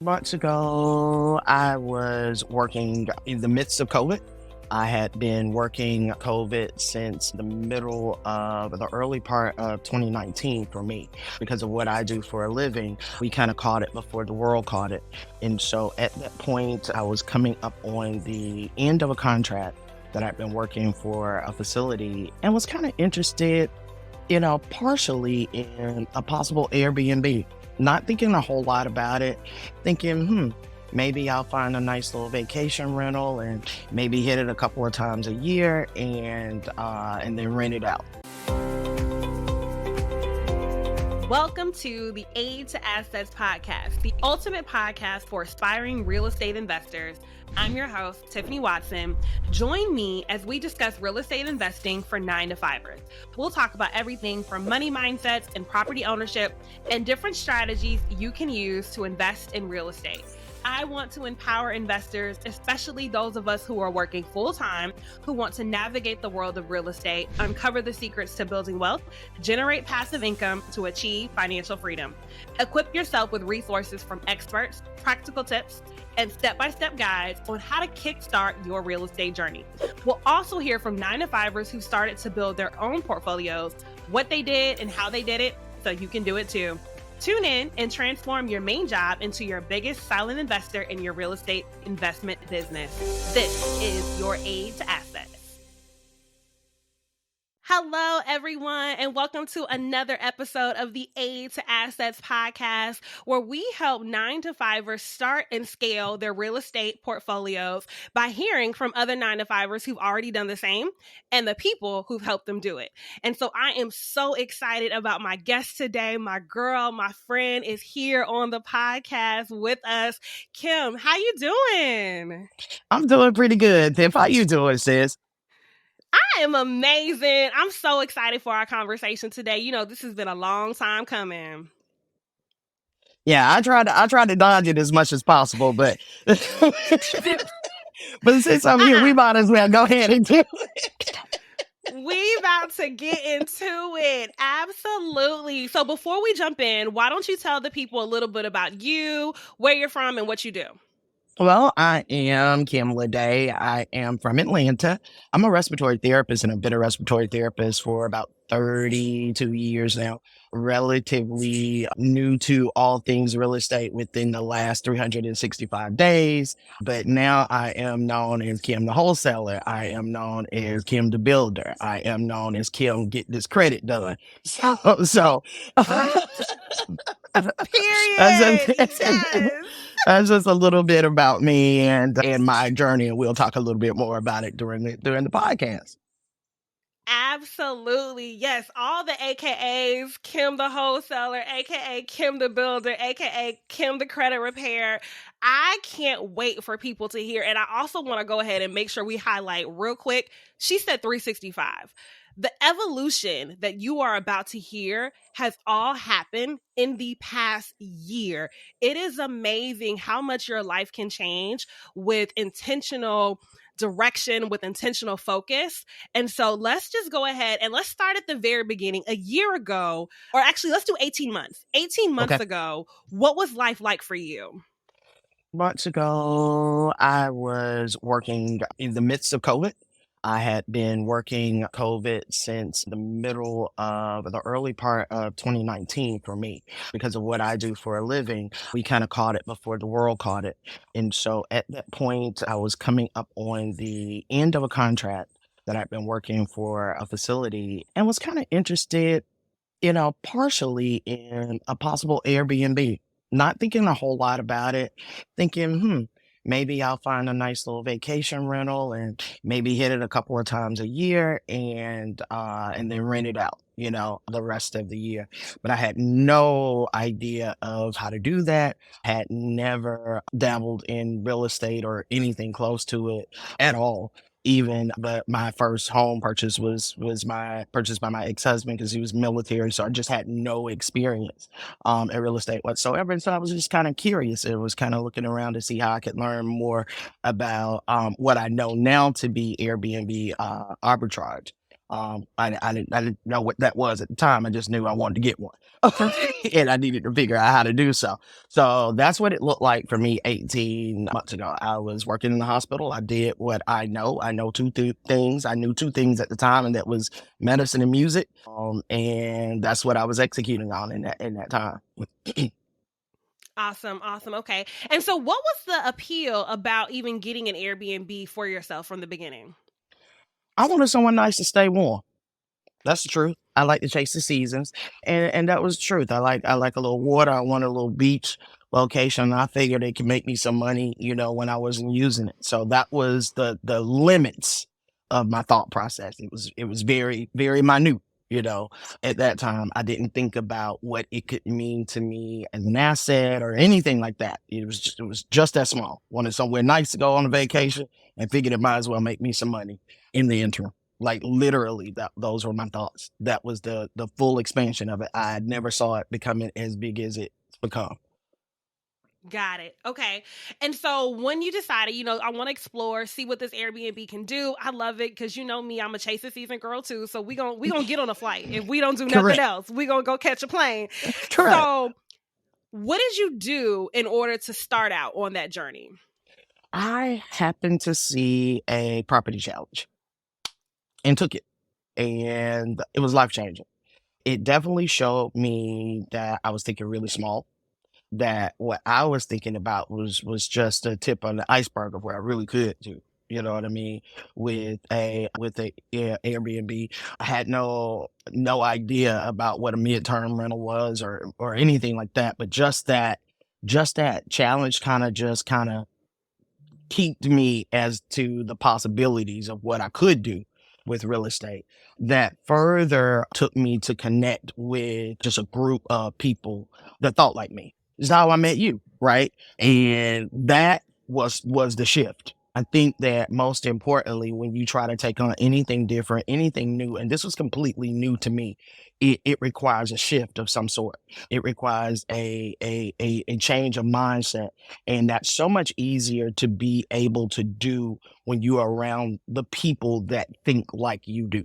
Months ago, I was working in the midst of COVID. I had been working COVID since the middle of the early part of 2019 for me because of what I do for a living. We kind of caught it before the world caught it. And so at that point, I was coming up on the end of a contract that I'd been working for a facility and was kind of interested, partially in a possible Airbnb. Not thinking a whole lot about it, thinking, maybe I'll find a nice little vacation rental and maybe hit it a couple of times a year and then rent it out. Welcome to the Aid to Assets podcast, the ultimate podcast for aspiring real estate investors. I'm your host, Tiffany Watson. Join me as we discuss real estate investing for 9-to-5ers. We'll talk about everything from money mindsets and property ownership and different strategies you can use to invest in real estate. I want to empower investors, especially those of us who are working full-time, who want to navigate the world of real estate, uncover the secrets to building wealth, generate passive income to achieve financial freedom. Equip yourself with resources from experts, practical tips, and step-by-step guides on how to kickstart your real estate journey. We'll also hear from 9-to-5ers who started to build their own portfolios, what they did and how they did it, so you can do it too. Tune in and transform your main job into your biggest silent investor in your real estate investment business. This is your Aid to Assets. Hello, everyone, and welcome to another episode of the Aid to Assets podcast, where we help 9-to-5ers start and scale their real estate portfolios by hearing from other 9-to-5ers who've already done the same and the people who've helped them do it. And so I am so excited about my guest today. My girl, my friend is here on the podcast with us. Kim, how you doing? I'm doing pretty good. Tiff, how you doing, sis? I am amazing. I'm so excited for our conversation today. You know, this has been a long time coming. Yeah, I try to dodge it as much as possible, but but since I'm here, we might as well go ahead and do it. We about to get into it. Absolutely. So before we jump in, why don't you tell the people a little bit about you, where you're from, and what you do? Well, I am Kim LeDay. I am from Atlanta. I'm a respiratory therapist and I've been a respiratory therapist for about 32 years now. Relatively new to all things real estate within the last 365 days. But now I am known as Kim the Wholesaler. I am known as Kim the Builder. I am known as Kim Get This Credit Done. So Period. Yes. That's just a little bit about me and my journey, and we'll talk a little bit more about it during the podcast. Absolutely. Yes. All the AKAs, Kim the Wholesaler, AKA Kim the Builder, AKA Kim the Credit Repair. I can't wait for people to hear. And I also want to go ahead and make sure we highlight real quick. She said 365. The evolution that you are about to hear has all happened in the past year. It is amazing how much your life can change with intentional direction, with intentional focus. And so let's just go ahead and let's start at the very beginning. A year ago, or actually let's do 18 months. 18 months Okay. ago, what was life like for you? Months ago, I was working in the midst of COVID. I had been working COVID since the middle of the early part of 2019 for me because of what I do for a living. We kind of caught it before the world caught it. And so at that point, I was coming up on the end of a contract that I'd been working for a facility and was kind of interested, partially in a possible Airbnb. Not thinking a whole lot about it, thinking, maybe I'll find a nice little vacation rental and maybe hit it a couple of times a year and then rent it out, the rest of the year. But I had no idea of how to do that. Had never dabbled in real estate or anything close to it at all. Even but my first home purchase was my purchase by my ex-husband because he was military, so I just had no experience in real estate whatsoever. And so I was just kind of curious. It was kind of looking around to see how I could learn more about what I know now to be Airbnb arbitrage. I didn't know what that was at the time. I just knew I wanted to get one. And I needed to figure out how to do so. So that's what it looked like for me 18 months ago. I was working in the hospital. I did what I know. I know things. I knew two things at the time, and that was medicine and music. And that's what I was executing on in that time. Awesome. Awesome. Okay. And so what was the appeal about even getting an Airbnb for yourself from the beginning? I wanted someone nice to stay warm. That's the truth. I like to chase the seasons, and that was the truth. I like a little water. I want a little beach location. I figured it could make me some money, when I wasn't using it. So that was the limits of my thought process. It was very very minute. At that time, I didn't think about what it could mean to me as an asset or anything like that. It was just that small. Wanted somewhere nice to go on a vacation, and figured it might as well make me some money in the interim. Like literally, those were my thoughts. That was the full expansion of it. I never saw it becoming as big as it's become. Got it. Okay. And so when you decided, I want to explore, see what this Airbnb can do. I love it because you know me, I'm a chase the season girl too. So we gonna get on a flight. If we don't do nothing Correct. else, we gonna go catch a plane. Correct. So what did you do in order to start out on that journey? I happened to see a property challenge and took it, and it was life changing. It definitely showed me that I was thinking really small. That what I was thinking about was just a tip on the iceberg of where I really could do. You know what I mean? With a Airbnb, I had no idea about what a midterm rental was or anything like that. But just that challenge kind of piqued me as to the possibilities of what I could do with real estate. That further took me to connect with just a group of people that thought like me. This is how I met you, right? And that was the shift. I think that most importantly, when you try to take on anything different, anything new, and this was completely new to me, it requires a shift of some sort. It requires a change of mindset, and that's so much easier to be able to do when you are around the people that think like you do.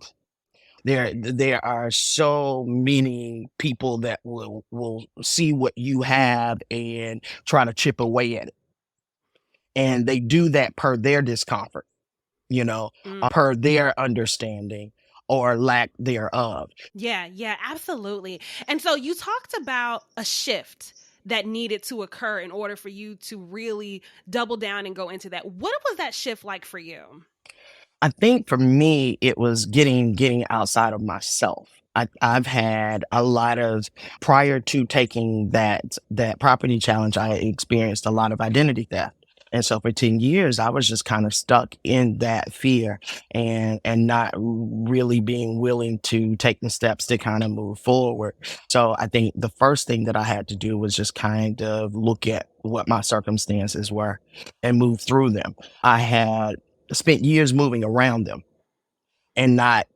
There are so many people that will see what you have and try to chip away at it. And they do that per their discomfort, Mm. per their understanding or lack thereof. Yeah, yeah, absolutely. And so you talked about a shift that needed to occur in order for you to really double down and go into that. What was that shift like for you? I think for me, it was getting outside of myself. I've had a lot of prior to taking that property challenge, I experienced a lot of identity theft. And so for 10 years, I was just kind of stuck in that fear and not really being willing to take the steps to kind of move forward. So I think the first thing that I had to do was just kind of look at what my circumstances were and move through them. I had spent years moving around them and not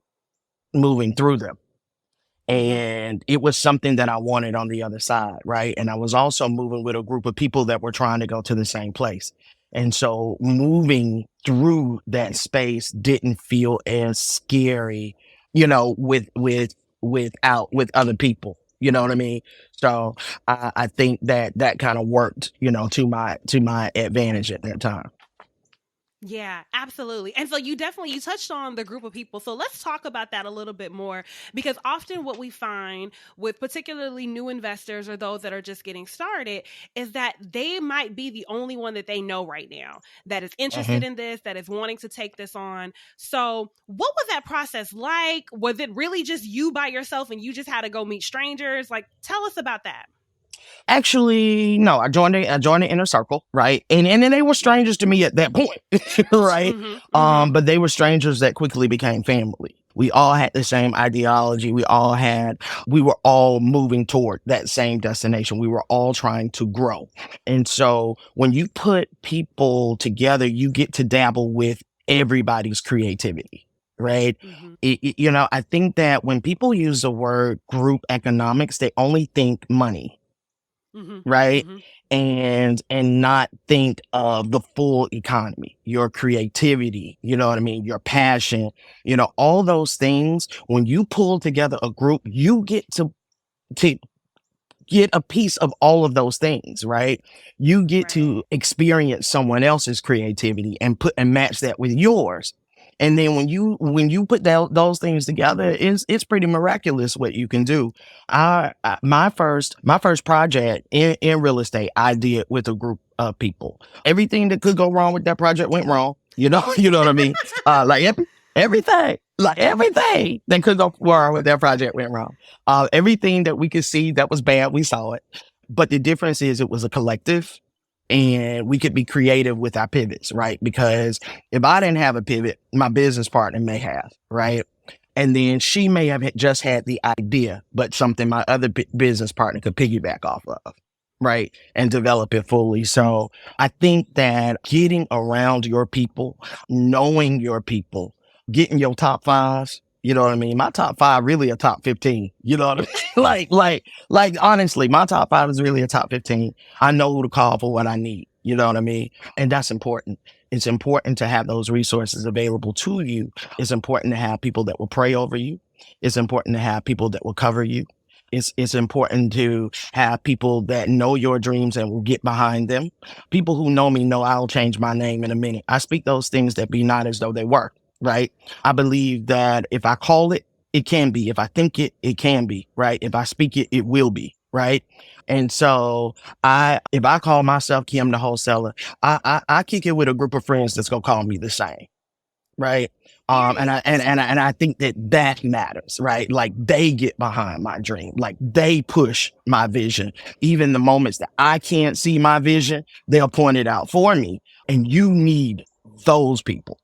moving through them. Mm-hmm. And it was something that I wanted on the other side, right? And I was also moving with a group of people that were trying to go to the same place. And so moving through that space didn't feel as scary, with other people. You know what I mean? So I think that kind of worked, to my advantage at that time. Yeah, absolutely. And so you touched on the group of people. So let's talk about that a little bit more because often what we find with particularly new investors or those that are just getting started is that they might be the only one that they know right now that is interested in this, that is wanting to take this on. So, what was that process like? Was it really just you by yourself and you just had to go meet strangers? Like, tell us about that. Actually, no, I joined the inner circle, right? And then they were strangers to me at that point, right? Mhm. Mhm. But they were strangers that quickly became family. We all had the same ideology. We were all moving toward that same destination. We were all trying to grow. And so when you put people together, you get to dabble with everybody's creativity, right? Mhm. I think that when people use the word group economics, they only think money, Mm-hmm. right? Mm-hmm. And not think of the full economy, your creativity, you know what I mean, your passion, all those things. When you pull together a group, you get to get a piece of all of those things, right? You get Right. to experience someone else's creativity and put and match that with yours. And then when you put those things together, it's pretty miraculous what you can do. My first project in real estate, I did with a group of people. Everything that could go wrong with that project went wrong. You know what I mean? Like everything that could go wrong with that project went wrong. Everything that we could see that was bad, we saw it. But the difference is it was a collective and we could be creative with our pivots, right? Because if I didn't have a pivot, my business partner may have, right? And then she may have just had the idea, but something my other business partner could piggyback off of, right? And develop it fully. So I think that getting around your people, knowing your people, getting your top fives, you know what I mean? My top five really a top 15. You know what I mean? like honestly, my top five is really a top 15. I know who to call for what I need. You know what I mean? And that's important. It's important to have those resources available to you. It's important to have people that will pray over you. It's important to have people that will cover you. It's important to have people that know your dreams and will get behind them. People who know me know I'll change my name in a minute. I speak those things that be not as though they were, right? I believe that if I call it, it can be. If I think it, it can be, right? If I speak it, it will be, right? And so if I call myself Kim the wholesaler, I kick it with a group of friends that's gonna call me the same, right? And Period. I think that matters, right? Like they get behind my dream, like they push my vision. Even the moments that I can't see my vision, they'll point it out for me. And you need those people.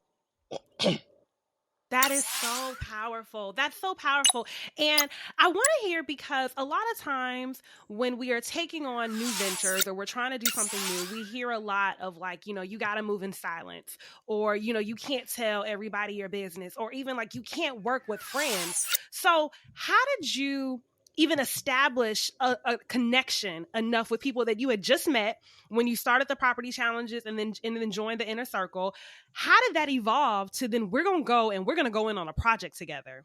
That is so powerful. That's so powerful. And I want to hear because a lot of times when we are taking on new ventures or we're trying to do something new, we hear a lot of like, you got to move in silence or, you can't tell everybody your business or even like you can't work with friends. So, how did you even establish a connection enough with people that you had just met when you started the property challenges and then joined the inner circle? How did that evolve to then we're going to go and we're going to go in on a project together?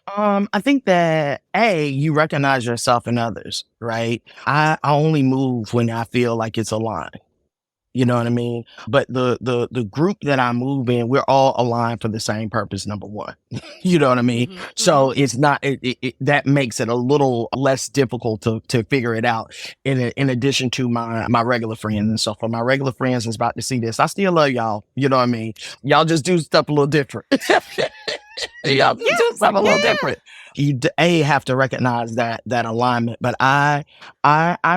I think that you recognize yourself in others, right? I only move when I feel like it's aligned. You know what I mean? But the group that I move in, we're all aligned for the same purpose. Number one, you know what I mean? Mm-hmm, mm-hmm. So it's not that makes it a little less difficult to figure it out. In addition to my regular friends, and so for my regular friends that's about to see this, I still love y'all. You know what I mean? Y'all just do stuff a little different. Y'all Yeah, just do stuff a little yeah. different. You have to recognize that alignment. But I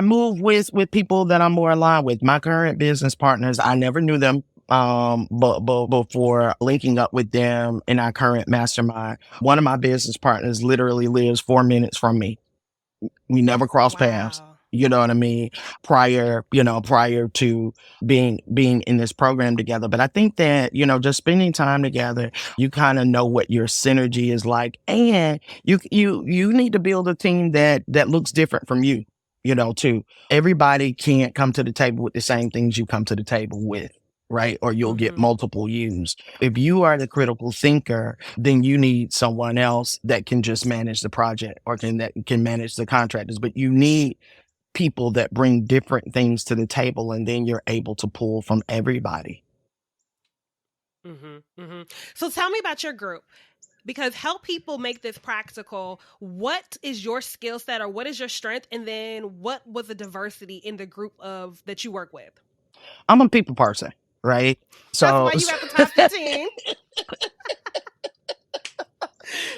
move with people that I'm more aligned with. My current business partners, I never knew them. But before linking up with them in our current mastermind, one of my business partners literally lives 4 minutes from me. We never crossed paths. Wow. You know what I mean? Prior to being in this program together. But I think that, just spending time together, you kind of know what your synergy is like. And you need to build a team that looks different from you, too. Everybody can't come to the table with the same things you come to the table with. Right. Or you'll get Mm-hmm. multiple use. If you are the critical thinker, then you need someone else that can just manage the project or that can manage the contractors. But you need people that bring different things to the table, and then you're able to pull from everybody. Mm-hmm. Mm-hmm. So tell me about your group because help people make this practical. What is your skill set or what is your strength? And then what was the diversity in the group of that you work with? I'm a people person, right? That's So why you got the top 15.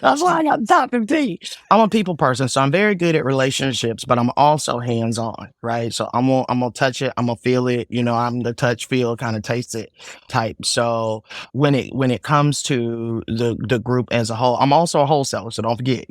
that's why I got the top 15. I'm a people person, so I'm very good at relationships, but I'm also hands on, right? So I'm gonna touch it, I'm gonna feel it. I'm the touch, feel, kind of taste it type. So when it comes to the group as a whole, I'm also a wholesaler. So don't forget,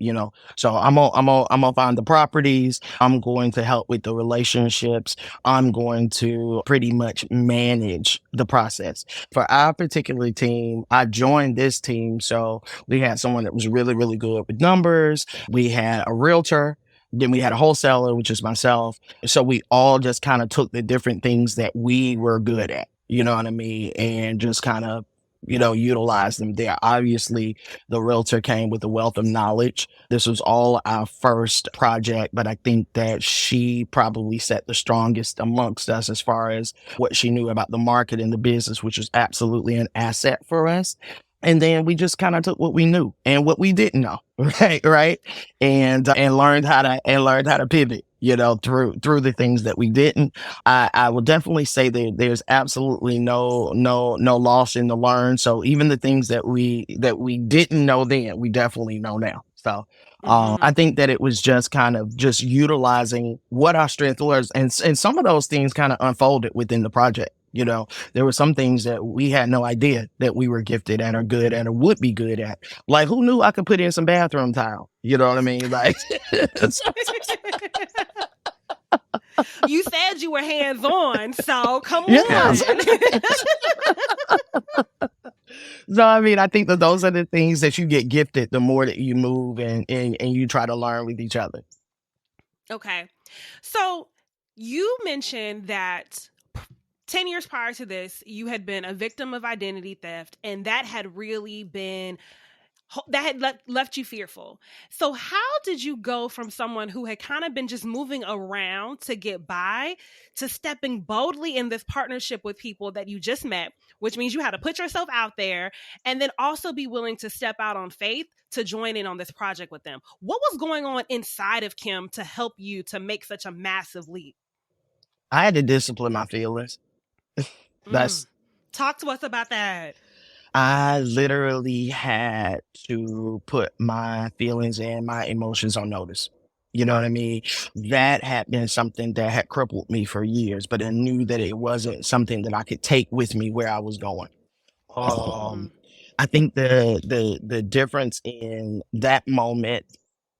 So I'm gonna find the properties. I'm going to help with the relationships. I'm going to pretty much manage the process. For our particular team, I joined this team, so we had someone that was really, really good with numbers. We had a realtor Then we had a wholesaler, which is myself. So we all just kind of took the different things that we were good at, you know what I mean? And just kind of, utilize them there. Obviously, the realtor came with a wealth of knowledge. This was all our first project, but I think that she probably set the strongest amongst us as far as what she knew about the market and the business, which was absolutely an asset for us. And then we just kind of took what we knew and what we didn't know, right, and learned how to pivot, through the things that we didn't. I will definitely say that there's absolutely no loss in the learn. So even the things that we didn't know then, we definitely know now. So I Mm-hmm. think that it was just kind of just utilizing what our strength was, and some of those things kind of unfolded within the project. There were some things that we had no idea that we were gifted at or good at or would be good at. Like, who knew I could put in some bathroom tile? You know what I mean? Like, You said you were hands on, so come yeah. on. So, I mean, I think that those are the things that you get gifted the more that you move and you try to learn with each other. Okay. So you mentioned that 10 years prior to this, you had been a victim of identity theft, and that had really been that had left you fearful. So how did you go from someone who had kind of been just moving around to get by to stepping boldly in this partnership with people that you just met, which means you had to put yourself out there and then also be willing to step out on faith to join in on this project with them? What was going on inside of Kim to help you to make such a massive leap? I had to discipline my feelings. Mm. That's Talk to us about that. I literally had to put my feelings and my emotions on notice. You know what I mean? That had been something that had crippled me for years, but I knew that it wasn't something that I could take with me where I was going. Mm-hmm. Um, I think the difference in that moment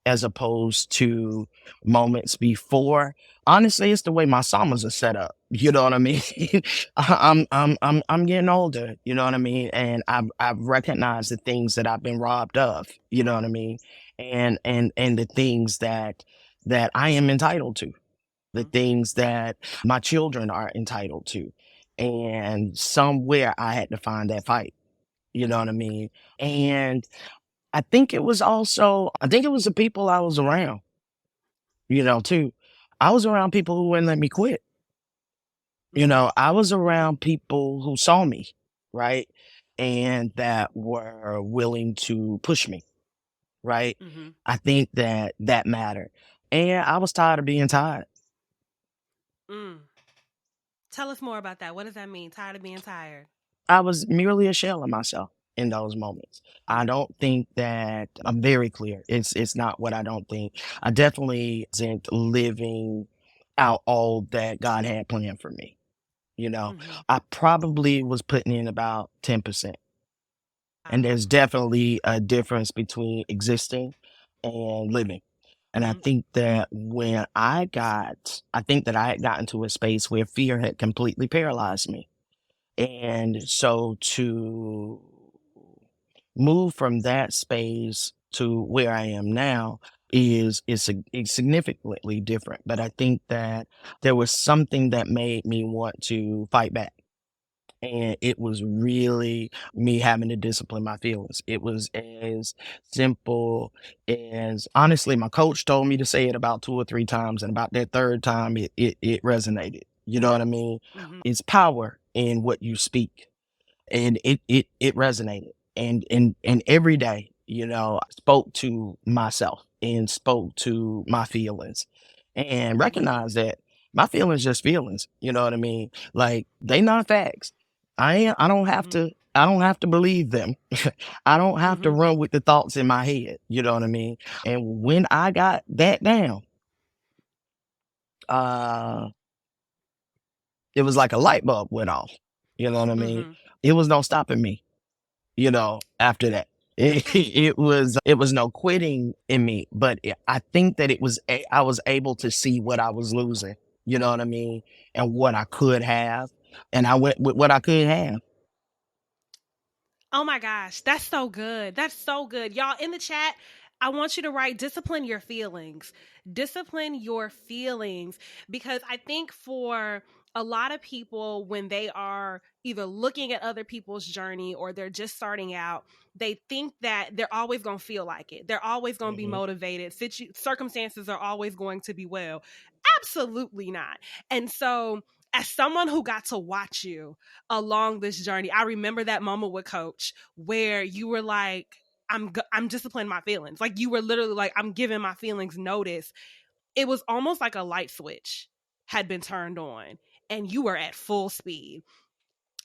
as opposed to moments before, honestly, it's the way my summers are set up. You know what I mean? I'm getting older. You know what I mean? And I've recognized the things that I've been robbed of. You know what I mean? And the things that I am entitled to, the things that my children are entitled to, and somewhere I had to find that fight. You know what I mean? And I think it was the people I was around, too. I was around people who wouldn't let me quit. Mm-hmm. I was around people who saw me, right? And that were willing to push me, right? Mm-hmm. I think that that mattered. And I was tired of being tired. Mm. Tell us more about that. What does that mean? Tired of being tired? I was merely a shell of myself in those moments. I don't think that I'm very clear. It's not what I don't think. I definitely isn't living out all that God had planned for me. Mm-hmm. I probably was putting in about 10%. And Wow. there's definitely a difference between existing and living. And I Mm-hmm. think that I think that I had gotten to a space where fear had completely paralyzed me. And so to move from that space to where I am now is significantly different. But I think that there was something that made me want to fight back. And it was really me having to discipline my feelings. It was as simple as honestly, my coach told me to say it about 2 or 3 times, and about that third time it resonated. You know what I mean? Mm-hmm. It's power in what you speak, and it resonated. And every day, I spoke to myself and spoke to my feelings, and Mm-hmm. recognized that my feelings just feelings. You know what I mean? Like, they not facts. I don't have Mm-hmm. to I don't have to believe them. I don't have to Mm-hmm. run with the thoughts in my head. You know what I mean? And when I got that down, uh it was like a light bulb went off. You know what I mean? Mm-hmm. It was no stopping me, after that. It was no quitting in me, but I think that I was able to see what I was losing, you know what I mean? And what I could have. And I went with what I could have. Oh my gosh, that's so good. That's so good. Y'all in the chat, I want you to write discipline your feelings. Discipline your feelings. Because I think for a lot of people, when they are either looking at other people's journey or they're just starting out, they think that they're always going to feel like it. They're always going to be Mm-hmm. motivated. Circumstances are always going to be well. Absolutely not. And so, as someone who got to watch you along this journey, I remember that moment with Coach where you were like, I'm disciplining my feelings. Like you were literally like, I'm giving my feelings notice. It was almost like a light switch had been turned on and you were at full speed.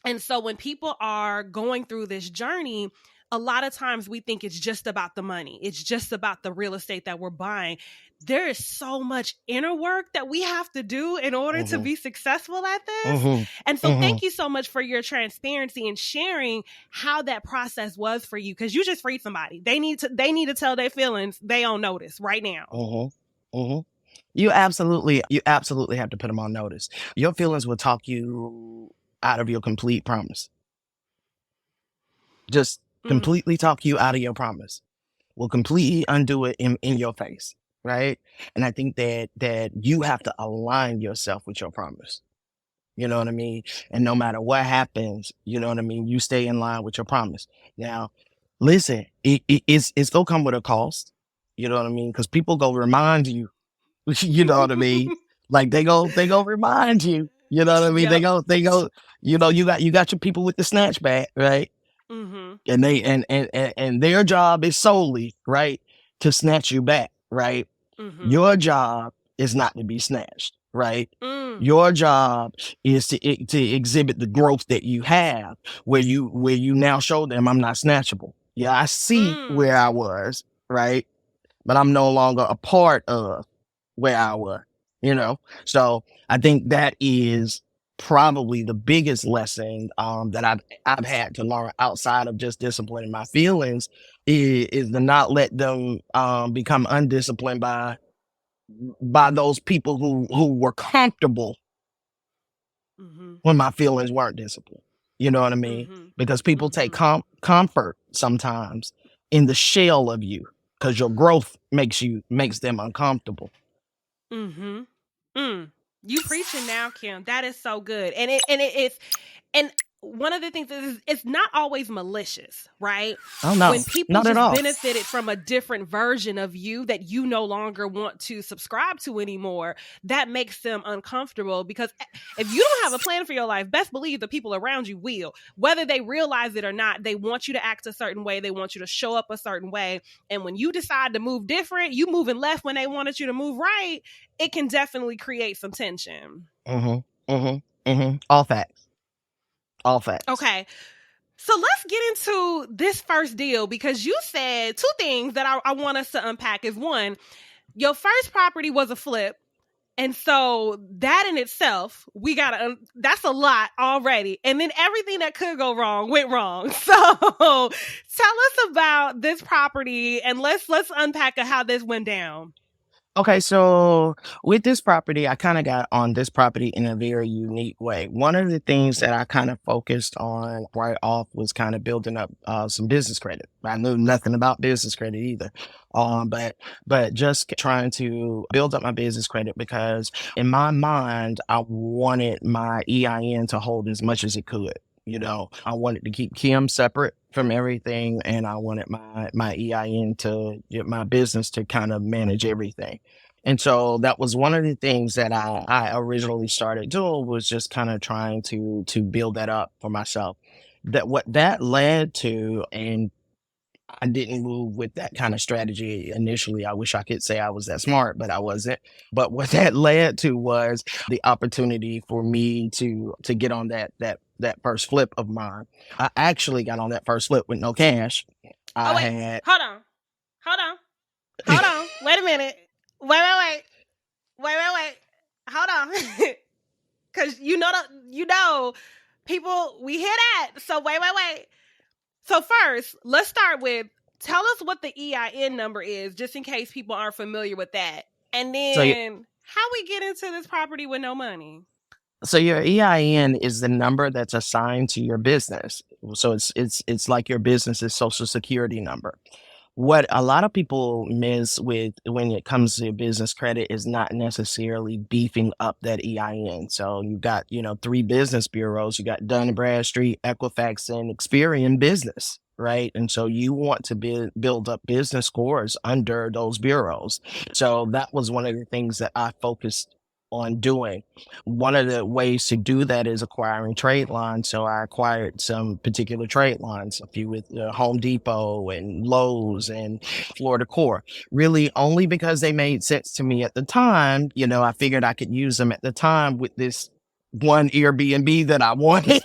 And so when people are going through this journey, a lot of times we think it's just about the money. It's just about the real estate that we're buying. There is so much inner work that we have to do in order to Mm-hmm. be successful at this. Mm-hmm. And so Mm-hmm. thank you so much for your transparency and sharing how that process was for you, because you just freed somebody. They need to tell their feelings they on notice right now. Mm-hmm. Mm-hmm. You absolutely have to put them on notice. Your feelings will talk you out of your complete promise. Just completely talk you out of your promise. Will completely undo it in your face, right? And I think that you have to align yourself with your promise. You know what I mean? And no matter what happens, you know what I mean? You stay in line with your promise. Now, listen, it's gonna come with a cost. You know what I mean? Because people go remind you. You know what I mean? Like they go remind you. You know what I mean? Yep. They go. You know, you got your people with the snatch bag, right? Mm-hmm. And they and their job is solely right to snatch you back, right? Mm-hmm. Your job is not to be snatched, right? Mm. Your job is to exhibit the growth that you have, where you now show them I'm not snatchable. Yeah, I see where I was, right? But I'm no longer a part of where I was, you know? So I think that is probably the biggest lesson that I've had to learn outside of just disciplining my feelings is to not let them become undisciplined by those people who were comfortable Mm-hmm. when my feelings weren't disciplined. You know what I mean? Mm-hmm. Because people take Mm-hmm. comfort sometimes in the shell of you because your growth makes them uncomfortable. Mm-hmm. Mm. You preaching now, Kim. That is so good. It's and one of the things is it's not always malicious, right? Oh no, When people not at just all. benefited from a different version of you that you no longer want to subscribe to anymore, that makes them uncomfortable, because if you don't have a plan for your life, best believe the people around you will. Whether they realize it or not, they want you to act a certain way, they want you to show up a certain way. And when you decide to move different, you moving left when they wanted you to move right, it can definitely create some tension. Mm-hmm. Mm-hmm. Mm-hmm. All facts. All facts. Okay. So let's get into this first deal, because you said two things that I want us to unpack. Is one, your first property was a flip. And so that in itself, that's a lot already. And then everything that could go wrong went wrong. So tell us about this property and let's unpack how this went down. Okay, so with this property, I kind of got on this property in a very unique way. One of the things that I kind of focused on right off was kind of building up some business credit. I knew nothing about business credit either, but just trying to build up my business credit, because in my mind, I wanted my EIN to hold as much as it could. You know, I wanted to keep Kim separate from everything, and I wanted my EIN to get my business to kind of manage everything. And so that was one of the things that I originally started doing, was just kind of trying to build that up for myself. That what that led to, and I didn't move with that kind of strategy initially. I wish I could say I was that smart, but I wasn't. But what that led to was the opportunity for me to get on that first flip of mine. I actually got on that first flip with no cash. I Wait, had hold on. Wait a minute. Wait. Hold on. Cause people, we hear that. So wait. So first, let's start with, tell us what the EIN number is, just in case people aren't familiar with that. And then how we get into this property with no money. So your EIN is the number that's assigned to your business. So it's like your business's social security number. what a lot of people miss with when it comes to business credit is not necessarily beefing up that EIN. So you got, three business bureaus. You got Dun& Bradstreet, Equifax, and Experian Business, right? And so you want to build up business scores under those bureaus. So that was one of the things that I focused on doing. One of the ways to do that is acquiring trade lines. So I acquired some particular trade lines, a few with Home Depot and Lowe's and Florida Core, really only because they made sense to me at the time. I figured I could use them at the time with this one Airbnb that I wanted.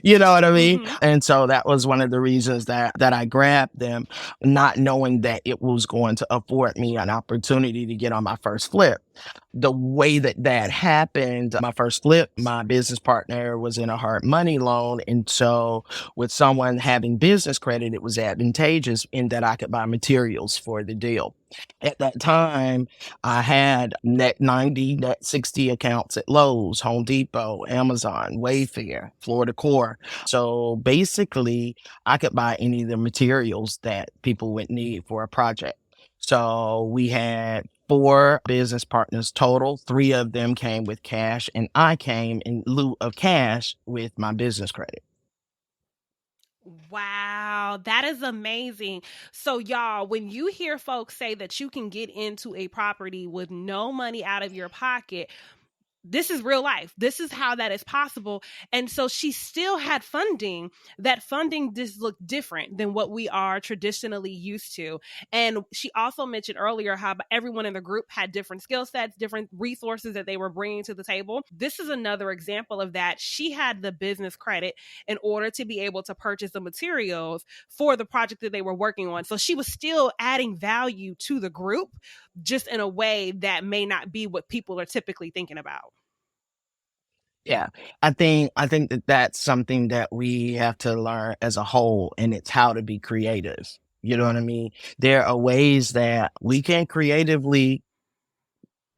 You know what I mean? Mm-hmm. And so that was one of the reasons that I grabbed them, not knowing that it was going to afford me an opportunity to get on my first flip. The way that happened, my first flip, my business partner was in a hard money loan. And so with someone having business credit, it was advantageous in that I could buy materials for the deal. At that time, I had net 90, net 60 accounts at Lowe's, Home Depot, Amazon, Wayfair, Florida Core. So basically, I could buy any of the materials that people would need for a project. So we had 4 business partners total. 3 of them came with cash, and I came in lieu of cash with my business credit. Wow, that is amazing. So, y'all, when you hear folks say that you can get into a property with no money out of your pocket, this is real life. This is how that is possible. And so she still had funding. That funding just looked different than what we are traditionally used to. And she also mentioned earlier how everyone in the group had different skill sets, different resources that they were bringing to the table. This is another example of that. She had the business credit in order to be able to purchase the materials for the project that they were working on. So she was still adding value to the group, just in a way that may not be what people are typically thinking about. Yeah, I think that that's something that we have to learn as a whole, and it's how to be creative. You know what I mean? There are ways that we can creatively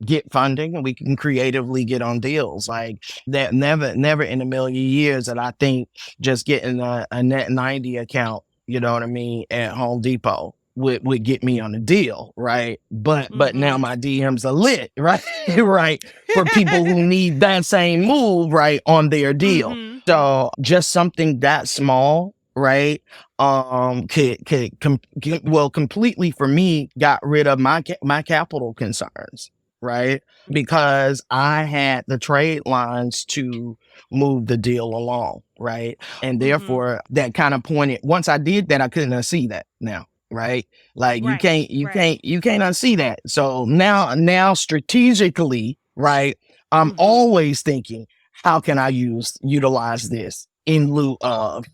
get funding and we can creatively get on deals like that. Never in a million years that I think just getting a net 90 account, you know what I mean, at Home Depot would get me on a deal, right? But now Mm-hmm. my DMs are lit, right? Right, for people who need that same move, right, on their deal. Mm-hmm. So just something that small, right, well, completely for me got rid of my capital concerns, right? Because I had the trade lines to move the deal along, right? And Mm-hmm. therefore that kind of pointed, once I did that, I couldn't unsee that now, right? Like you Right. can't, you Right. can't, you can't unsee that. So now strategically, right? I'm Mm-hmm. always thinking, how can I utilize this in lieu of,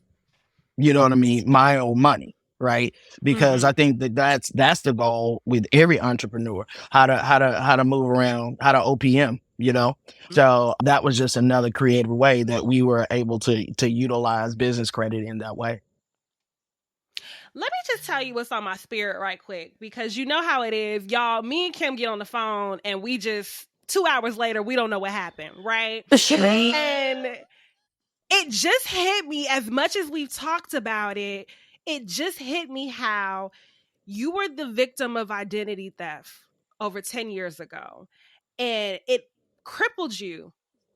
you know what I mean, my own money, right? Because Mm-hmm. I think that's the goal with every entrepreneur, how to move around, how to OPM, you know. So that was just another creative way that we were able to utilize business credit in that way. Let me just tell you what's on my spirit right quick, because you know how it is, y'all. Me and Kim get on the phone and we just 2 hours later, we don't know what happened, right? And it just hit me, as much as we've talked about it, it just hit me how you were the victim of identity theft over 10 years ago. And it crippled you,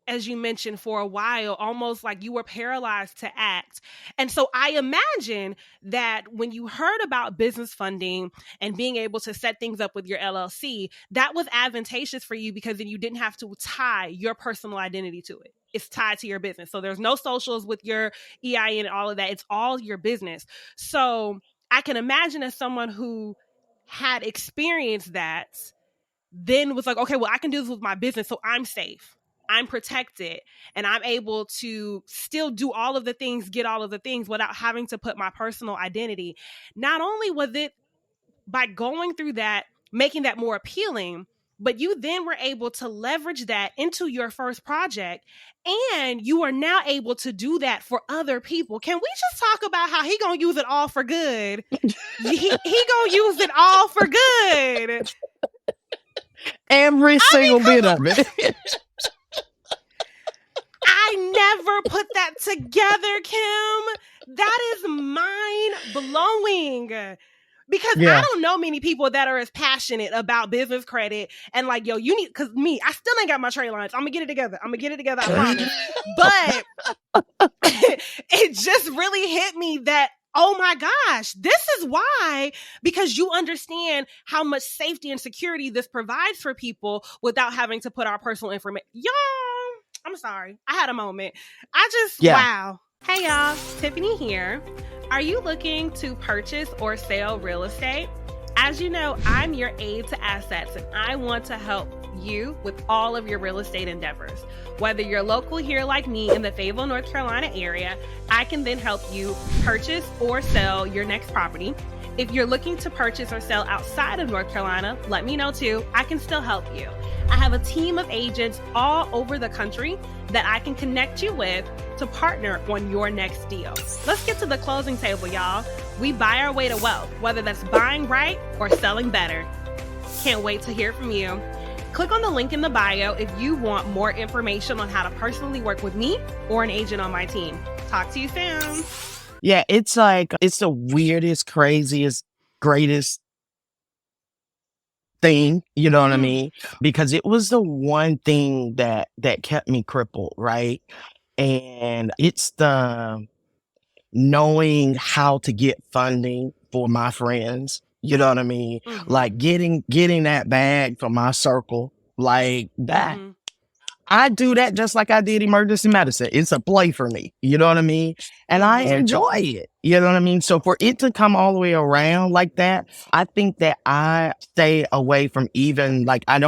as you mentioned, for a while, almost like you were paralyzed to act. And so I imagine that when you heard about business funding and being able to set things up with your LLC, that was advantageous for you because then you didn't have to tie your personal identity to it. It's tied to your business. So there's no socials with your EIN and all of that. It's all your business. So I can imagine, as someone who had experienced that, then was like, okay, well, I can do this with my business, so I'm safe, I'm protected, and I'm able to still do all of the things, get all of the things without having to put my personal identity. Not only was it by going through that, making that more appealing, but you then were able to leverage that into your first project, and you are now able to do that for other people. Can we just talk about how he gonna use it all for good? He gonna use it all for good. Every I single mean, bit of it. I never put that together, Kim. That is mind blowing. Because I Yeah. don't know many people that are as passionate about business credit and like, yo, you need, because me, I still ain't got my trade lines. I'm gonna get it together. I promise. But it just really hit me that, oh my gosh, this is why, because you understand how much safety and security this provides for people without having to put our personal information. Y'all, I'm sorry. I had a moment. Yeah. Wow. Hey y'all, Tiffany here. Are you looking to purchase or sell real estate? As you know, I'm your aid to assets, and I want to help you with all of your real estate endeavors. Whether you're local here like me in the Fayetteville, North Carolina area, I can then help you purchase or sell your next property. If you're looking to purchase or sell outside of North Carolina, let me know too. I can still help you. I have a team of agents all over the country that I can connect you with to partner on your next deal. Let's get to the closing table, y'all. We buy our way to wealth, whether that's buying right or selling better. Can't wait to hear from you. Click on the link in the bio if you want more information on how to personally work with me or an agent on my team. Talk to you soon. Yeah, it's like, it's the weirdest, craziest, greatest thing, you know what I mean? Because it was the one thing that kept me crippled, right? And it's the knowing how to get funding for my friends, you know what I mean? Like getting that bag for my circle, like that. I do that just like I did emergency medicine. It's a play for me. You know what I mean? And I enjoy it. You know what I mean? So for it to come all the way around like that, I think that I stay away from even like, I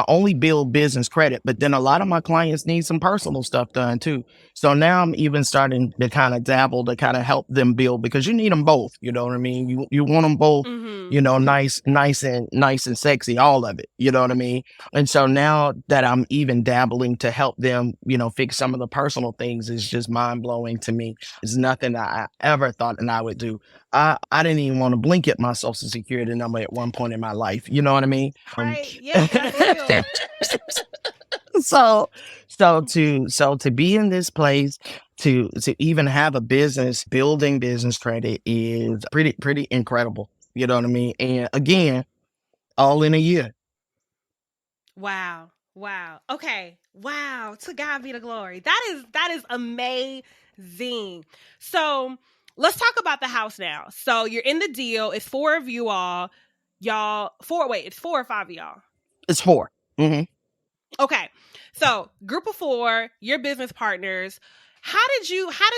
only build business credit, but then a lot of my clients need some personal stuff done too. So now I'm even starting to kind of dabble to kind of help them build, because you need them both. You know what I mean? You want them both, you know, nice and sexy, all of it. You know what I mean? And so now that I'm even dabbling to help them, you know, fix some of the personal things, is just mind blowing to me. It's nothing that I ever thought that I would do. I didn't even want to blink at my social security number at one point in my life. You know what I mean? Right. Yeah, that's real. So to be in this place, to even have a business, building business credit is pretty incredible. You know what I mean? And again, all in a year. Wow. Okay. Wow. To God be the glory. That is amazing. So let's talk about the house now. So you're in the deal. It's 4 of you all. It's 4 or 5 of y'all. It's 4. Mm-hmm. Okay. So group of 4, your business partners. How did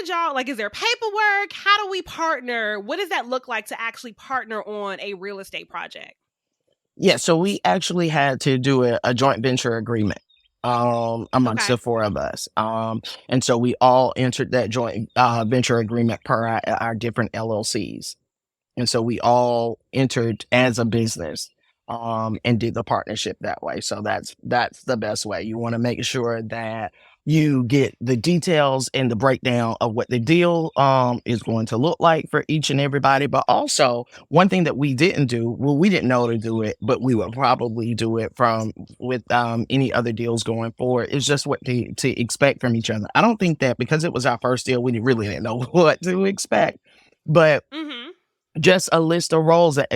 y'all, like, is there paperwork? How do we partner? What does that look like to actually partner on a real estate project? Yeah, so we actually had to do a joint venture agreement amongst the 4 of us. And so we all entered that joint venture agreement per our different LLCs. And so we all entered as a business and did the partnership that way. So that's the best way. You want to make sure that you get the details and the breakdown of what the deal is going to look like for each and everybody. But also, one thing that we didn't do, well, we didn't know to do it, but we would probably do it with any other deals going forward, is just what to expect from each other. I don't think that because it was our first deal, we really didn't know what to expect. But just a list of roles that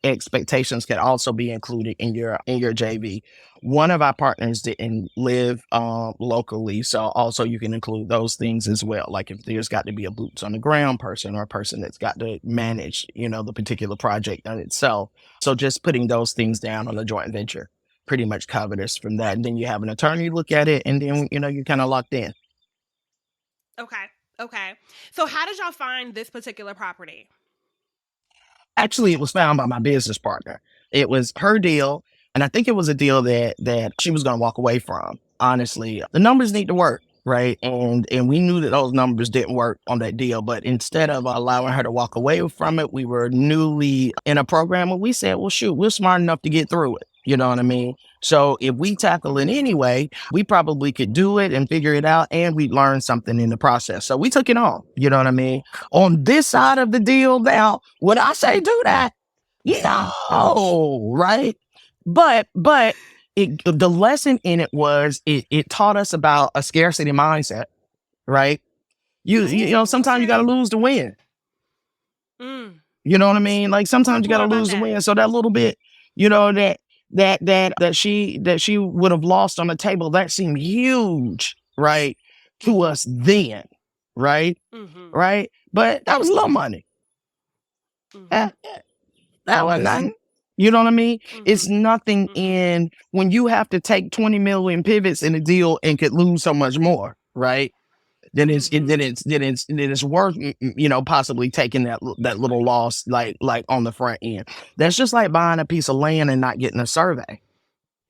expectations can also be included in your JV. One of our partners didn't live locally, so also you can include those things as well. Like if there's got to be a boots on the ground person or a person that's got to manage, you know, the particular project in itself. So just putting those things down on a joint venture pretty much covered us from that. And then you have an attorney look at it, and then, you know, you're kind of locked in. Okay. So how did y'all find this particular property? Actually, it was found by my business partner. It was her deal, and I think it was a deal that she was going to walk away from. Honestly, the numbers need to work, right? And we knew that those numbers didn't work on that deal. But instead of allowing her to walk away from it, we were newly in a program where we said, well, shoot, we're smart enough to get through it. You know what I mean? So if we tackle it anyway, we probably could do it and figure it out, and we'd learn something in the process. So we took it on. You know what I mean? On this side of the deal now, would I say do that? No, right? But the lesson in it was it taught us about a scarcity mindset, right? You know, sometimes you got to lose to win. You know what I mean? Like sometimes Talk you got more to about lose and that. win. So that little bit, you know, that she would have lost on the table, that seemed huge, right, to us then, right, Mm-hmm. right. But that was little money. Mm-hmm. Eh, that was nothing. You know what I mean? It's Mm-hmm. nothing Mm-hmm. in when you have to take 20 million pivots in a deal and could lose so much more, right? Mm-hmm. Then it's worth possibly taking that little loss like on the front end. That's just like buying a piece of land and not getting a survey.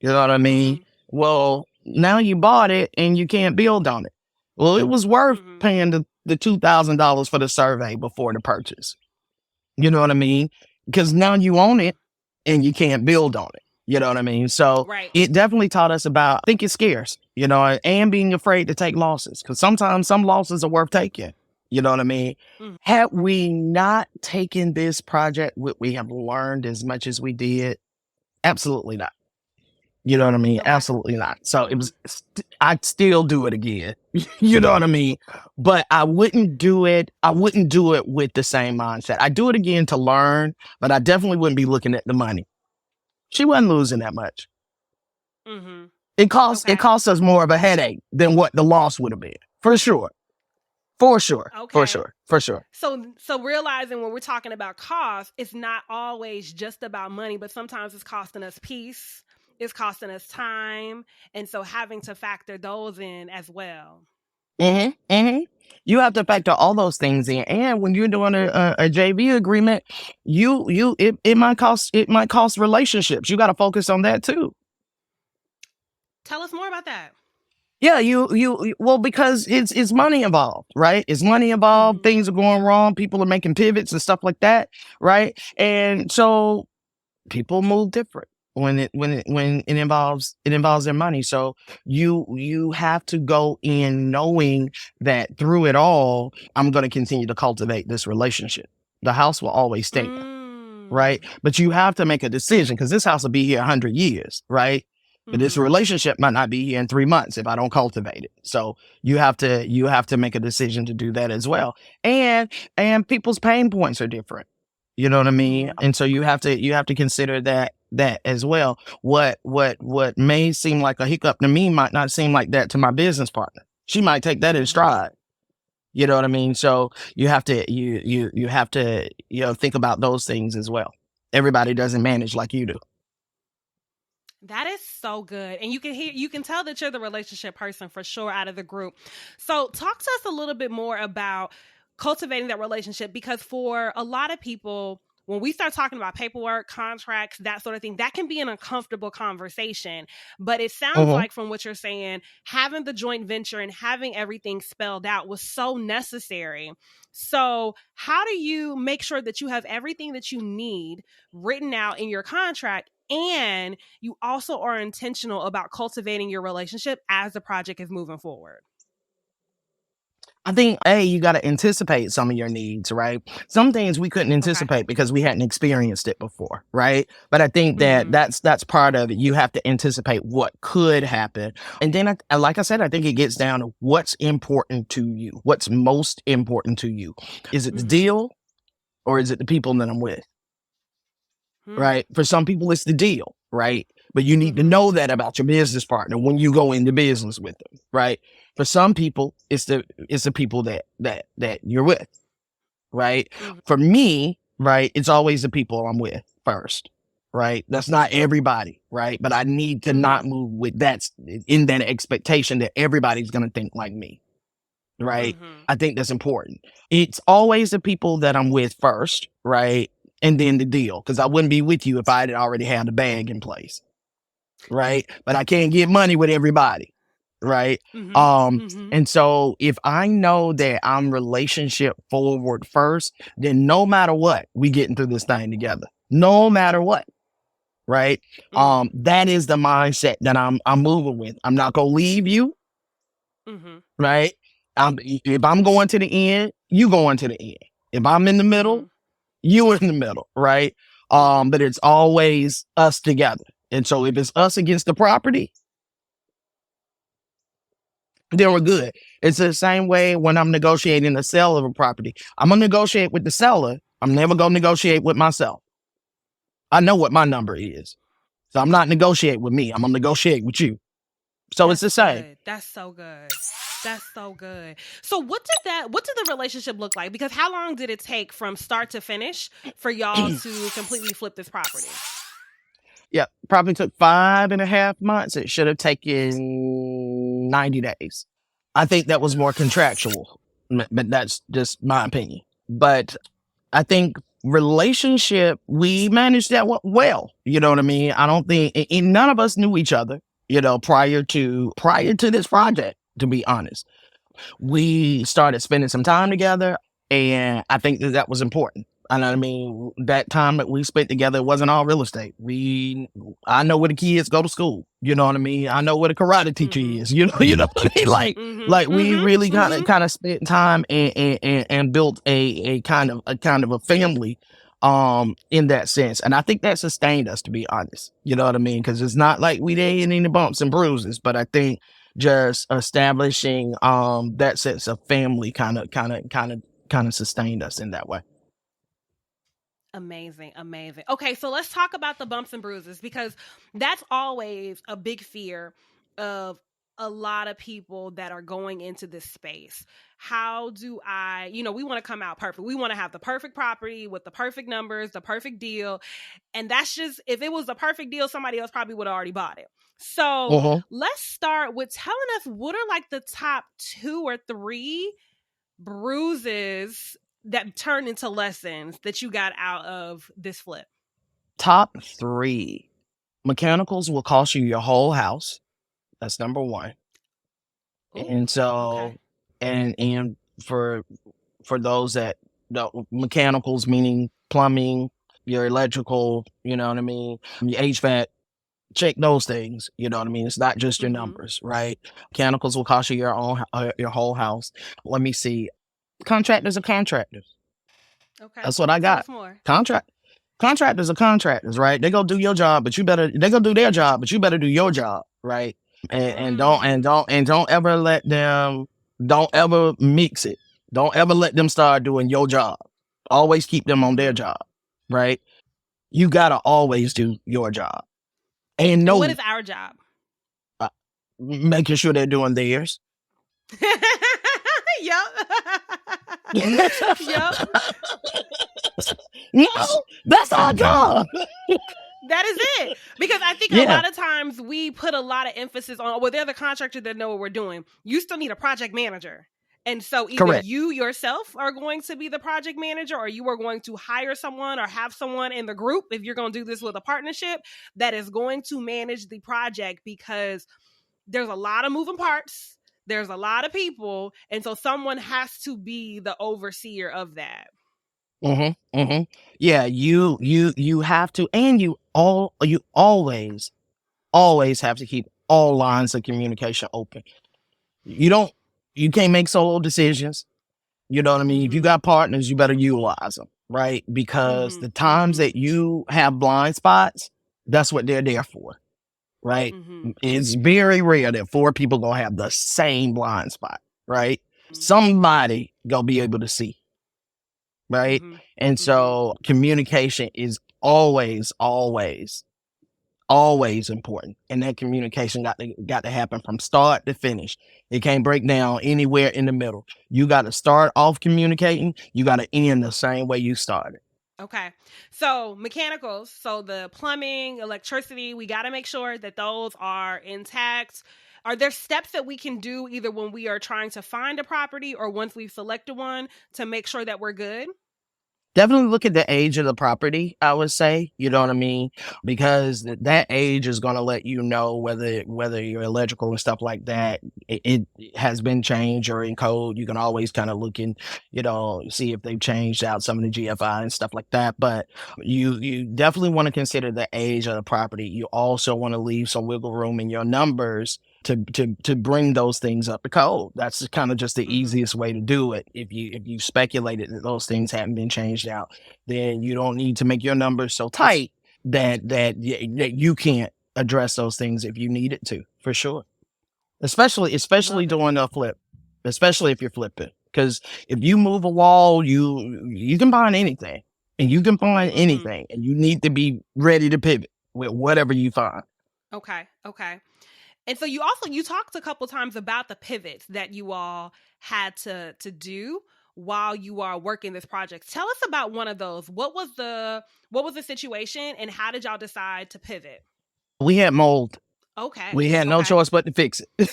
You know what I mean? Mm-hmm. Well, now you bought it and you can't build on it. Well, it was worth Mm-hmm. paying the $2,000 for the survey before the purchase. You know what I mean? Because now you own it and you can't build on it. You know what I mean? So Right. it definitely taught us about, I think it's scarce, and being afraid to take losses. Because sometimes some losses are worth taking. You know what I mean? Mm-hmm. Had we not taken this project, would we have learned as much as we did? Absolutely not. You know what I mean? Okay. Absolutely not. So it Mm-hmm. was, I'd still do it again. You know what I mean? But I wouldn't do it. I wouldn't do it with the same mindset. I do it again to learn, but I definitely wouldn't be looking at the money. She wasn't losing that much. Mm-hmm. It Okay. cost us more of a headache than what the loss would have been. For sure. For sure. For Okay. sure. For sure. So realizing when we're talking about cost, it's not always just about money, but sometimes it's costing us peace, it's costing us time, and so having to factor those in as well. You have to factor all those things in, and when you're doing a JV agreement, it might cost relationships. You got to focus on that too. Tell us more about that. Yeah, well, because it's money involved, right? It's money involved. Mm-hmm. Things are going wrong. People are making pivots and stuff like that, right? And so people move different when it involves their money. So you have to go in knowing that through it all, I'm going to continue to cultivate this relationship. The house will always stay, Mm. right? But you have to make a decision because this house will be here 100 years, right? But this Mm-hmm. relationship might not be here in 3 months if I don't cultivate it. So you have to make a decision to do that as well. And people's pain points are different. You know what I mean? Mm-hmm. And so you have to consider that as well. What may seem like a hiccup to me might not seem like that to my business partner. She might take that in Mm-hmm. stride. You know what I mean? So you have to think about those things as well. Everybody doesn't manage like you do. That is so good. And you can tell that you're the relationship person for sure out of the group. So talk to us a little bit more about cultivating that relationship, because for a lot of people, when we start talking about paperwork, contracts, that sort of thing, that can be an uncomfortable conversation. But it sounds Mm-hmm. like from what you're saying, having the joint venture and having everything spelled out was so necessary. So, how do you make sure that you have everything that you need written out in your contract, and you also are intentional about cultivating your relationship as the project is moving forward? I think you got to anticipate some of your needs, right? Some things we couldn't Okay. anticipate because we hadn't experienced it before, right? But I think that Mm-hmm. that's part of it. You have to anticipate what could happen, and then, like I said, I think it gets down to what's important to you. What's most important to you? Is it the Mm-hmm. deal, or is it the people that I'm with? Mm-hmm. Right? For some people, it's the deal, right? But you need to Mm-hmm. know that about your business partner when you go into business with them, right? For some people, it's the people that you're with, right? Mm-hmm. For me, right, it's always the people I'm with first, right? That's not everybody, right? But I need to Mm-hmm. not move with that in that expectation that everybody's gonna think like me, right? Mm-hmm. I think that's important. It's always the people that I'm with first, right? And then the deal, because I wouldn't be with you if I had already had the bag in place, right? But I can't get money with everybody, right? Mm-hmm. Um, Mm-hmm. and so if I know that I'm relationship forward first, then no matter what, we getting through this thing together. No matter what, right? Mm-hmm. That is the mindset that I'm moving with. I'm not gonna leave you, Mm-hmm. right? If I'm going to the end, you going to the end. If I'm in the Mm-hmm. middle, you in the middle, right? Mm-hmm. But it's always us together. And so if it's us against the property, then we're good. It's the same way when I'm negotiating the sale of a property. I'm gonna negotiate with the seller, I'm never going to negotiate with myself. I know what my number is. So I'm not negotiating with me. I'm going to negotiate with you. So it's That's the same. good. That's so good. That's so good. So what did the relationship look like? Because how long did it take from start to finish for y'all to completely flip this property? Yeah, probably took 5.5 months. It should have taken 90 days. I think that was more contractual, but that's just my opinion. But I think relationship, we managed that well. You know what I mean? I don't think none of us knew each other, prior to this project, to be honest. We started spending some time together, and I think that was important. I know what I mean? That time that we spent together wasn't all real estate. I know where the kids go to school. You know what I mean? I know where the karate teacher is. You know what I mean? Like we really kind of spent time and built a kind of a family in that sense. And I think that sustained us, to be honest. You know what I mean? Because it's not like we didn't any bumps and bruises, but I think just establishing that sense of family kind of sustained us in that way. Amazing, amazing. Okay, so let's talk about the bumps and bruises, because that's always a big fear of a lot of people that are going into this space. How do I, we want to come out perfect. We want to have the perfect property with the perfect numbers, the perfect deal. And that's just, if it was a perfect deal, somebody else probably would have already bought it. So let's start with telling us, what are like the top 2 or 3 bruises that turned into lessons that you got out of this flip? Top 3. Mechanicals will cost you your whole house. That's number 1. Ooh, and so, okay. and for those that mechanicals, meaning plumbing, your electrical, you know what I mean, your HVAC, check those things. You know what I mean? It's not just your numbers, right? Mechanicals will cost you your whole house. Let me see. Contractors are contractors. Okay. That's what I got. Contractors are contractors, right? They're gonna do your job, but they're gonna do their job, but you better do your job, right? And don't ever let them, don't ever mix it. Don't ever let them start doing your job. Always keep them on their job, right? You gotta always do your job. And what is our job? Making sure they're doing theirs. Yep. Yep. No, that's our job. That is it. Because I think a lot of times we put a lot of emphasis on, well, they're the contractor that know what we're doing. You still need a project manager. And so either you yourself are going to be the project manager, or you are going to hire someone or have someone in the group, if you're going to do this with a partnership, that is going to manage the project, because there's a lot of moving parts. There's a lot of people. And so someone has to be the overseer of that. Yeah, you have to, and you always have to keep all lines of communication open. You can't make solo decisions. You know what I mean? If you got partners, you better utilize them, right? Because the times that you have blind spots, that's what they're there for, right? It's very rare that 4 people gonna have the same blind spot, right? Somebody gonna be able to see, right? And so communication is always important, and that communication got to happen from start to finish. It can't break down anywhere in the middle. You got to start off communicating. You got to end the same way you started. Okay. So mechanicals, so the plumbing, electricity, we got to make sure that those are intact. Are there steps that we can do either when we are trying to find a property or once we've selected one to make sure that we're good? Definitely look at the age of the property, I would say. You know what I mean? Because that age is going to let you know whether your electrical and stuff like that, it has been changed or in code. You can always kind of look in, see if they've changed out some of the GFI and stuff like that. But you definitely want to consider the age of the property. You also want to leave some wiggle room in your numbers to bring those things up to code. That's kind of just the easiest way to do it. If you speculated that those things haven't been changed out, then you don't need to make your numbers so tight that you can't address those things if you need it to, for sure. Especially doing a flip, especially if you're flipping, Because if you move a wall, you can find anything, and you can find anything, and you need to be ready to pivot with whatever you find. Okay. Okay. And so you talked a couple times about the pivots that you all had to do while you are working this project. Tell us about one of those. What was the situation, and how did y'all decide to pivot? We had mold. Okay. We had no Okay. choice but to fix it.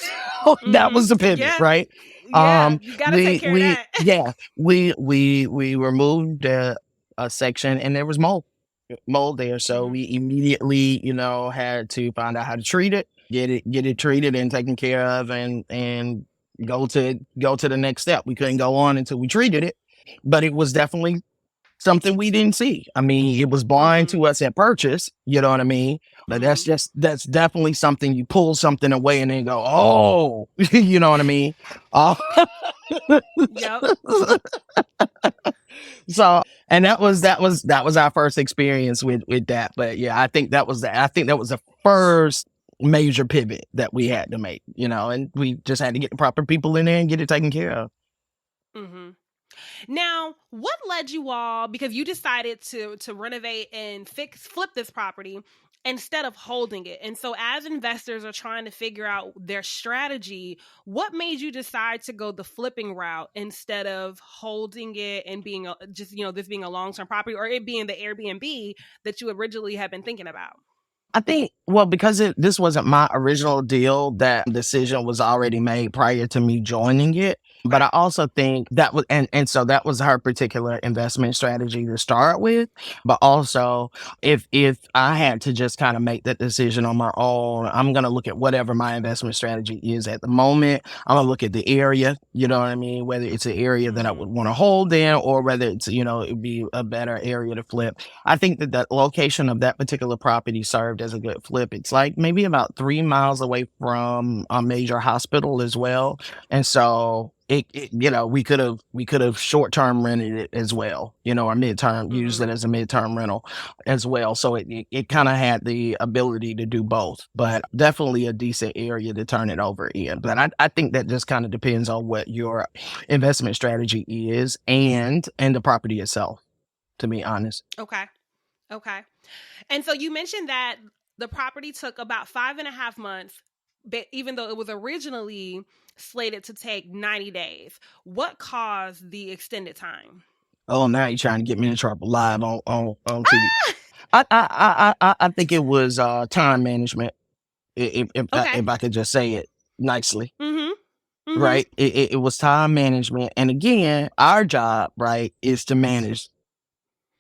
That was the pivot, Yeah. right? Yeah. You got to take care of We that. yeah, we removed a section, and there was mold there, so we immediately, had to find out how to treat it, get it treated and taken care of, and go to the next step. We couldn't go on until we treated it, but it was definitely something we didn't see. I mean, it was blind to us at purchase, you know what I mean? But that's definitely something. You pull something away and then go, oh, you know what I mean? Yep. So, and that was our first experience with that. But yeah, I think that was the first major pivot that we had to make, and we just had to get the proper people in there and get it taken care of. Mm-hmm. Now, what led you all, because you decided to renovate and flip this property instead of holding it. And so as investors are trying to figure out their strategy, what made you decide to go the flipping route instead of holding it and being this being a long-term property, or it being the Airbnb that you originally had been thinking about? I think, well, because this wasn't my original deal, that decision was already made prior to me joining it. But I also think that was, and so that was her particular investment strategy to start with. But also, if I had to just kind of make that decision on my own, I'm going to look at whatever my investment strategy is at the moment. I'm going to look at the area, you know what I mean? Whether it's an area that I would want to hold in, or whether it's, it'd be a better area to flip. I think that the location of that particular property served as a good flip. It's like maybe about 3 miles away from a major hospital as well. And so we could have short-term rented it as well, or midterm, used it as a midterm rental as well. So it kind of had the ability to do both, but definitely a decent area to turn it over in. But I think that just kind of depends on what your investment strategy is and the property itself, to be honest. Okay. Okay. And so you mentioned that the property took about 5.5 months, but even though it was originally slated to take 90 days. What caused the extended time? Oh, now you're trying to get me in trouble live on TV. I think it was time management. If I could just say it nicely. Right. It was time management. And again, our job, right, is to manage.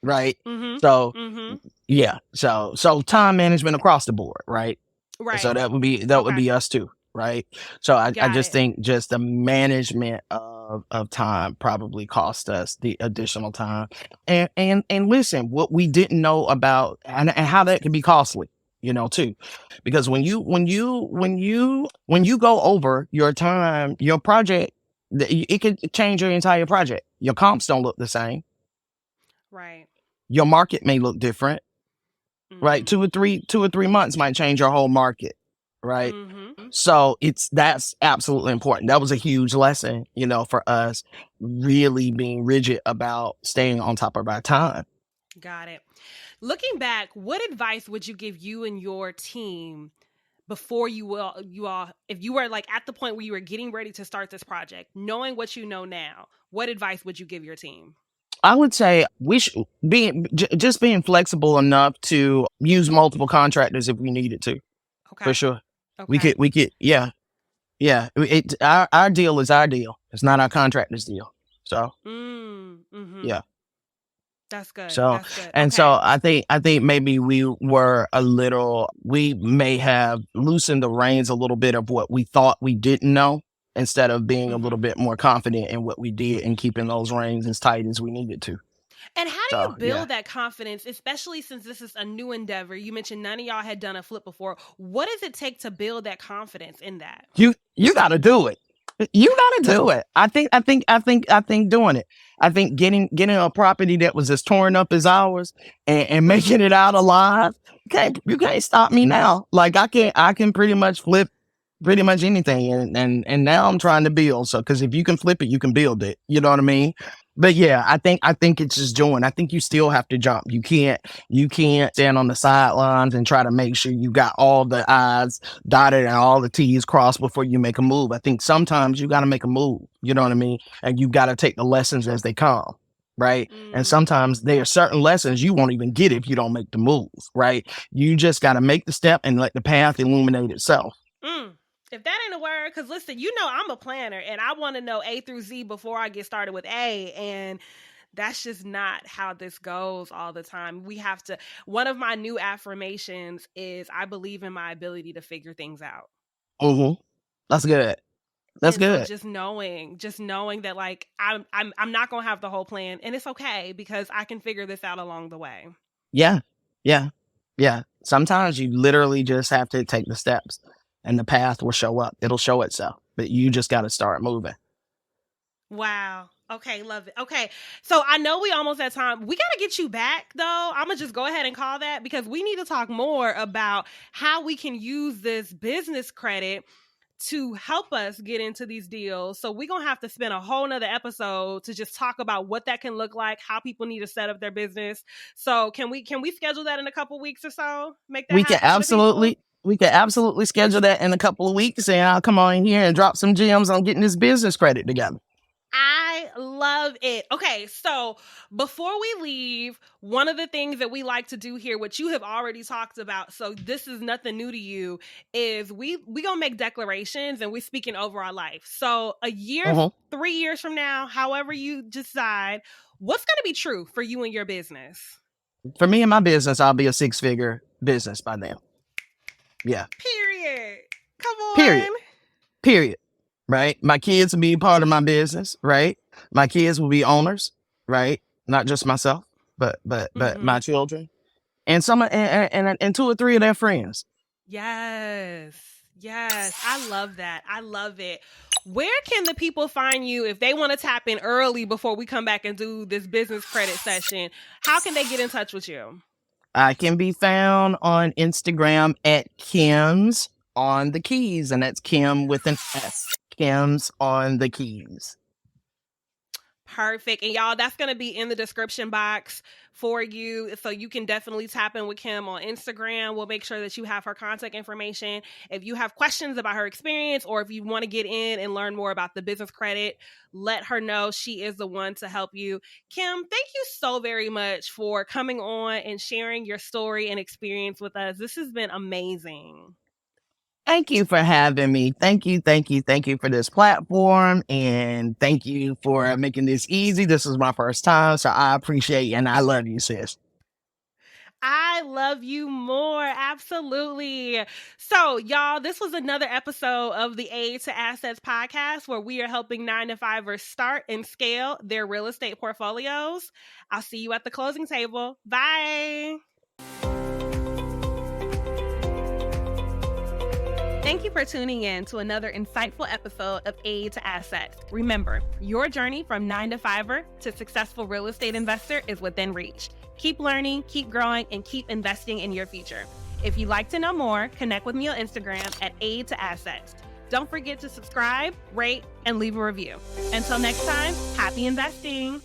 Right. So yeah. So time management across the board, right? Right. So that would be us too, right? So I just think just the management of time probably cost us the additional time. And listen, what we didn't know about and how that can be costly, too. Because when you go over your time, your project, it could change your entire project. Your comps don't look the same. Right. Your market may look different. Right. 2 or 3 months might change your whole market. Right. So that's absolutely important. That was a huge lesson, for us, really being rigid about staying on top of our time. Got it. Looking back, what advice would you give you and your team before you all, if you were like at the point where you were getting ready to start this project, knowing what you know now, what advice would you give your team? I would say we should just being flexible enough to use multiple contractors if we needed to. Okay. For sure. Okay. We could, yeah. Yeah. Our deal is our deal. It's not our contractor's deal. So, yeah. That's good. So, That's good. And so I think maybe we may have loosened the reins a little bit of what we thought we didn't know, instead of being a little bit more confident in what we did and keeping those reins as tight as we needed to. And how do you build that confidence, especially since this is a new endeavor? You mentioned none of y'all had done a flip before. What does it take to build that confidence in that? You got to do it. You got to do it. I think doing it. I think getting a property that was as torn up as ours and making it out alive. You can't stop me now. Like I can pretty much flip pretty much anything. And now I'm trying to build. So, cause if you can flip it, you can build it. You know what I mean? But yeah, I think it's just join. I think you still have to jump. You can't stand on the sidelines and try to make sure you got all the I's dotted and all the T's crossed before you make a move. I think sometimes you got to make a move. You know what I mean? And you got to take the lessons as they come. Right. And sometimes there are certain lessons you won't even get if you don't make the move. Right. You just got to make the step and let the path illuminate itself. If that ain't a word, because listen, you know I'm a planner and I want to know A through Z before I get started with A. And that's just not how this goes all the time. We have to, one of my new affirmations is I believe in my ability to figure things out. That's good. That's good. So just knowing that like I'm not gonna have the whole plan, and it's okay because I can figure this out along the way. Yeah. Sometimes you literally just have to take the steps and the path will show up. It'll show itself, but you just got to start moving. Wow. Okay. Love it. Okay. So I know we almost had time. We got to get you back though. I'm going to just go ahead and call that because we need to talk more about how we can use this business credit to help us get into these deals. So we're going to have to spend a whole nother episode to just talk about what that can look like, how people need to set up their business. So can we schedule that in a couple weeks or so? Make that we can absolutely schedule that in a couple of weeks and I'll come on here and drop some gems on getting this business credit together. I love it. Okay, so before we leave, one of the things that we like to do here, which you have already talked about, so this is nothing new to you, is we gonna make declarations and we're speaking over our life. So a year, 3 years from now, however you decide, what's gonna be true for you and your business? For me and my business, I'll be a 6-figure business by then. Yeah. Period. Come on. Period. Right? My kids will be part of my business, right? My kids will be owners, right? Not just myself, but my children. And some and 2 or 3 of their friends. Yes. I love that. I love it. Where can the people find you if they want to tap in early before we come back and do this business credit session? How can they get in touch with you? I can be found on Instagram at Kim's on the Keys, and that's Kim with an S. Kim's on the Keys. Perfect. And y'all, that's going to be in the description box for you. So you can definitely tap in with Kim on Instagram. We'll make sure that you have her contact information. If you have questions about her experience or if you want to get in and learn more about the business credit, let her know. She is the one to help you. Kim, thank you so very much for coming on and sharing your story and experience with us. This has been amazing. Thank you for having me. Thank you for this platform, and thank you for making this easy. This is my first time, so I appreciate and I love you, sis. I love you more. Absolutely. So, y'all, this was another episode of the Aid to Assets podcast where we are helping 9-to-5ers start and scale their real estate portfolios. I'll see you at the closing table. Bye. Thank you for tuning in to another insightful episode of Aid to Assets. Remember, your journey from 9-to-5er to successful real estate investor is within reach. Keep learning, keep growing, and keep investing in your future. If you'd like to know more, connect with me on Instagram at Aid to Assets. Don't forget to subscribe, rate, and leave a review. Until next time, happy investing.